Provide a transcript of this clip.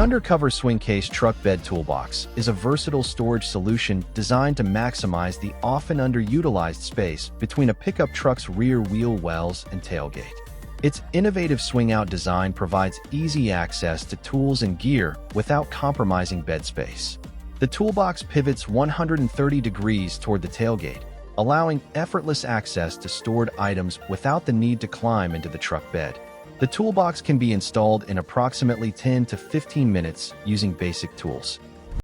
undercover swing case truck bed toolbox is a versatile storage solution designed to maximize the often underutilized space between a pickup truck's rear wheel wells and tailgate. Its innovative swing-out design provides easy access to tools and gear without compromising bed space. The toolbox pivots 130 degrees toward the tailgate, allowing effortless access to stored items without the need to climb into the truck bed. The toolbox can be installed in approximately 10 to 15 minutes using basic tools.